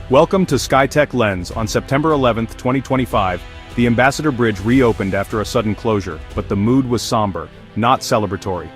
Welcome to Skytech-Lens. On September 11, 2025, the Ambassador Bridge reopened after a sudden closure, but the mood was somber, not celebratory.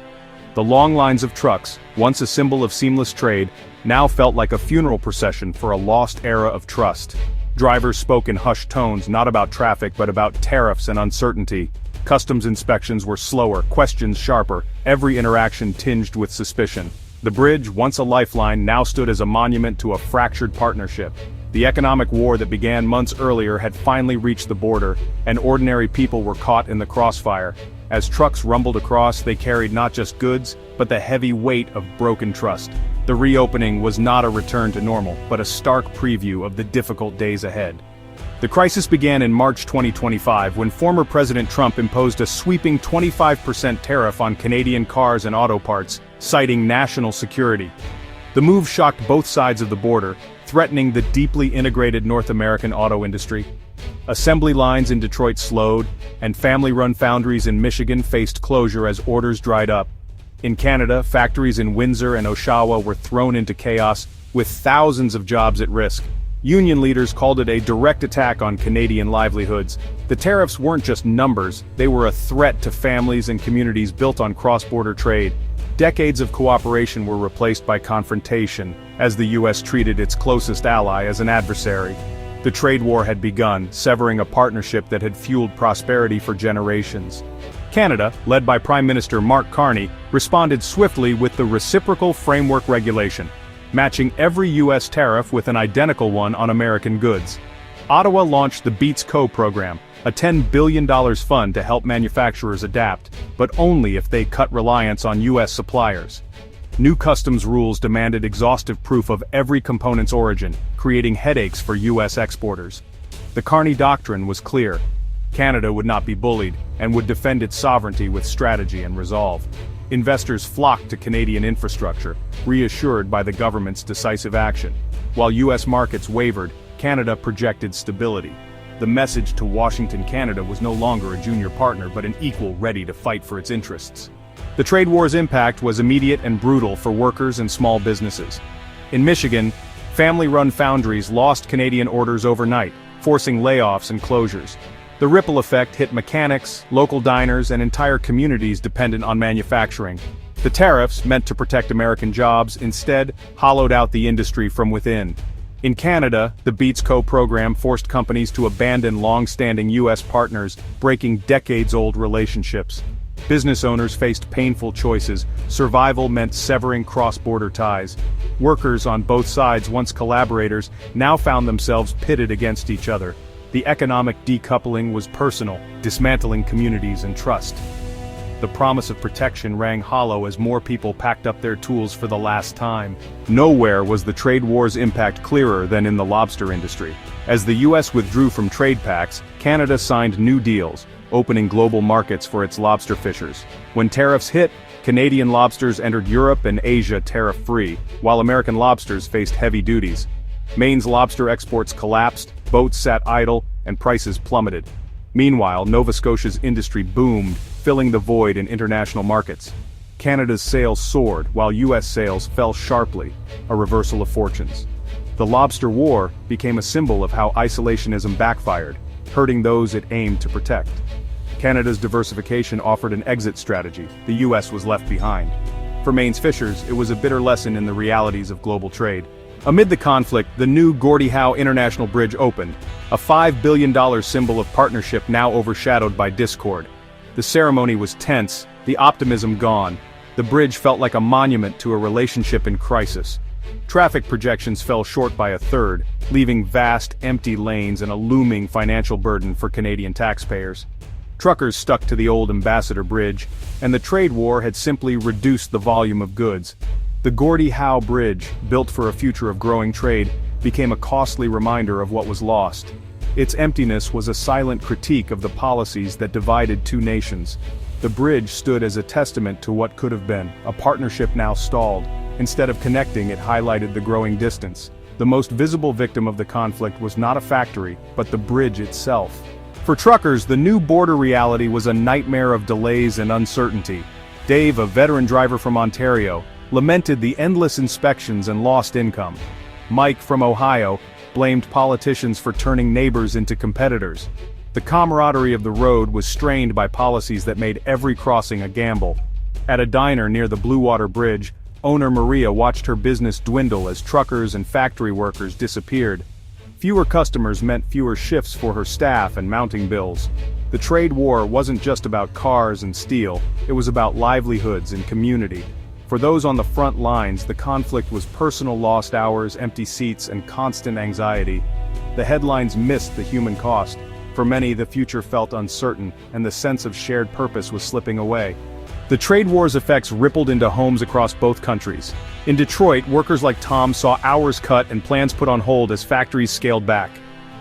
The long lines of trucks, once a symbol of seamless trade, now felt like a funeral procession for a lost era of trust. Drivers spoke in hushed tones not about traffic but about tariffs and uncertainty. Customs inspections were slower, questions sharper, every interaction tinged with suspicion. The bridge, once a lifeline, now stood as a monument to a fractured partnership. The economic war that began months earlier had finally reached the border, and ordinary people were caught in the crossfire. As trucks rumbled across, they carried not just goods, but the heavy weight of broken trust. The reopening was not a return to normal, but a stark preview of the difficult days ahead. The crisis began in March 2025 when former President Trump imposed a sweeping 25% tariff on Canadian cars and auto parts, citing national security. The move shocked both sides of the border, threatening the deeply integrated North American auto industry. Assembly lines in Detroit slowed, and family-run foundries in Michigan faced closure as orders dried up. In Canada, factories in Windsor and Oshawa were thrown into chaos, with thousands of jobs at risk. Union leaders called it a direct attack on Canadian livelihoods. The tariffs weren't just numbers, they were a threat to families and communities built on cross-border trade. Decades of cooperation were replaced by confrontation, as the US treated its closest ally as an adversary. The trade war had begun, severing a partnership that had fueled prosperity for generations. Canada, led by Prime Minister Mark Carney, responded swiftly with the Reciprocal Framework Regulation, matching every U.S. tariff with an identical one on American goods. Ottawa launched the Beats Co. program, a $10 billion fund to help manufacturers adapt, but only if they cut reliance on U.S. suppliers. New customs rules demanded exhaustive proof of every component's origin, creating headaches for U.S. exporters. The Carney Doctrine was clear. Canada would not be bullied, and would defend its sovereignty with strategy and resolve. Investors flocked to Canadian infrastructure, reassured by the government's decisive action. While U.S. markets wavered, Canada projected stability. The message to Washington, Canada was no longer a junior partner but an equal ready to fight for its interests. The trade war's impact was immediate and brutal for workers and small businesses. In Michigan, family-run foundries lost Canadian orders overnight, forcing layoffs and closures. The ripple effect hit mechanics, local diners, and entire communities dependent on manufacturing. The tariffs, meant to protect American jobs, instead hollowed out the industry from within. In Canada, the Beats Co. program forced companies to abandon long-standing U.S. partners, breaking decades-old relationships. Business owners faced painful choices. Survival meant severing cross-border ties. Workers on both sides, once collaborators, now found themselves pitted against each other. The economic decoupling was personal, dismantling communities and trust. The promise of protection rang hollow as more people packed up their tools for the last time. Nowhere was the trade war's impact clearer than in the lobster industry. As the US withdrew from trade pacts, Canada signed new deals, opening global markets for its lobster fishers. When tariffs hit, Canadian lobsters entered Europe and Asia tariff-free, while American lobsters faced heavy duties. Maine's lobster exports collapsed, boats sat idle, and prices plummeted. Meanwhile, Nova Scotia's industry boomed, filling the void in international markets. Canada's sales soared, while U.S. sales fell sharply, a reversal of fortunes. The Lobster War became a symbol of how isolationism backfired, hurting those it aimed to protect. Canada's diversification offered an exit strategy. The U.S. was left behind. For Maine's fishers, it was a bitter lesson in the realities of global trade. Amid the conflict, the new Gordie Howe International Bridge opened, a $5 billion symbol of partnership now overshadowed by discord. The ceremony was tense, the optimism gone. The bridge felt like a monument to a relationship in crisis. Traffic projections fell short by a third, leaving vast, empty lanes and a looming financial burden for Canadian taxpayers. Truckers stuck to the old Ambassador Bridge, and the trade war had simply reduced the volume of goods. The Gordie Howe Bridge, built for a future of growing trade, became a costly reminder of what was lost. Its emptiness was a silent critique of the policies that divided two nations. The bridge stood as a testament to what could have been, a partnership now stalled. Instead of connecting, it highlighted the growing distance. The most visible victim of the conflict was not a factory, but the bridge itself. For truckers, the new border reality was a nightmare of delays and uncertainty. Dave, a veteran driver from Ontario, lamented the endless inspections and lost income. Mike, from Ohio, blamed politicians for turning neighbors into competitors. The camaraderie of the road was strained by policies that made every crossing a gamble. At a diner near the Blue Water Bridge, owner Maria watched her business dwindle as truckers and factory workers disappeared. Fewer customers meant fewer shifts for her staff and mounting bills. The trade war wasn't just about cars and steel, it was about livelihoods and community. For those on the front lines, the conflict was personal lost hours, empty seats, and constant anxiety. The headlines missed the human cost. For many, the future felt uncertain, and the sense of shared purpose was slipping away. The trade war's effects rippled into homes across both countries. In Detroit, workers like Tom saw hours cut and plans put on hold as factories scaled back.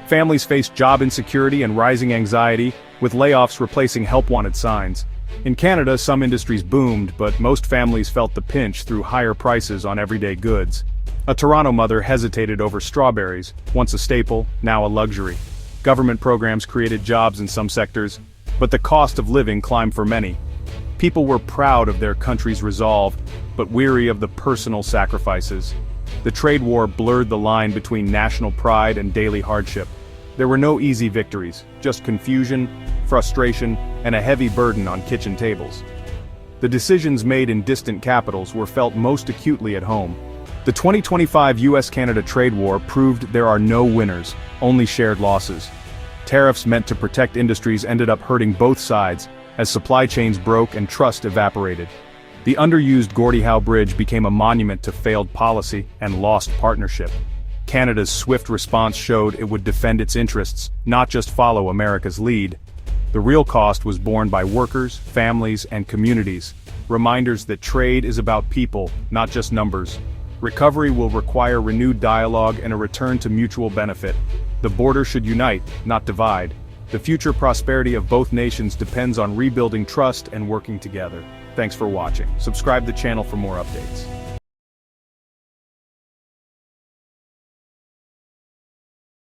Families faced job insecurity and rising anxiety, with layoffs replacing help-wanted signs. In Canada, some industries boomed, but most families felt the pinch through higher prices on everyday goods. A Toronto mother hesitated over strawberries, once a staple, now a luxury. Government programs created jobs in some sectors, but the cost of living climbed for many. People were proud of their country's resolve, but weary of the personal sacrifices. The trade war blurred the line between national pride and daily hardship. There were no easy victories, just confusion, frustration, and a heavy burden on kitchen tables. The decisions made in distant capitals were felt most acutely at home. The 2025 US-Canada trade war proved there are no winners, only shared losses. Tariffs meant to protect industries ended up hurting both sides, as supply chains broke and trust evaporated. The underused Gordie Howe Bridge became a monument to failed policy and lost partnership. Canada's swift response showed it would defend its interests, not just follow America's lead. The real cost was borne by workers, families, and communities, reminders that trade is about people, not just numbers. Recovery will require renewed dialogue and a return to mutual benefit. The border should unite, not divide. The future prosperity of both nations depends on rebuilding trust and working together. Thanks for watching. Subscribe to the channel for more updates.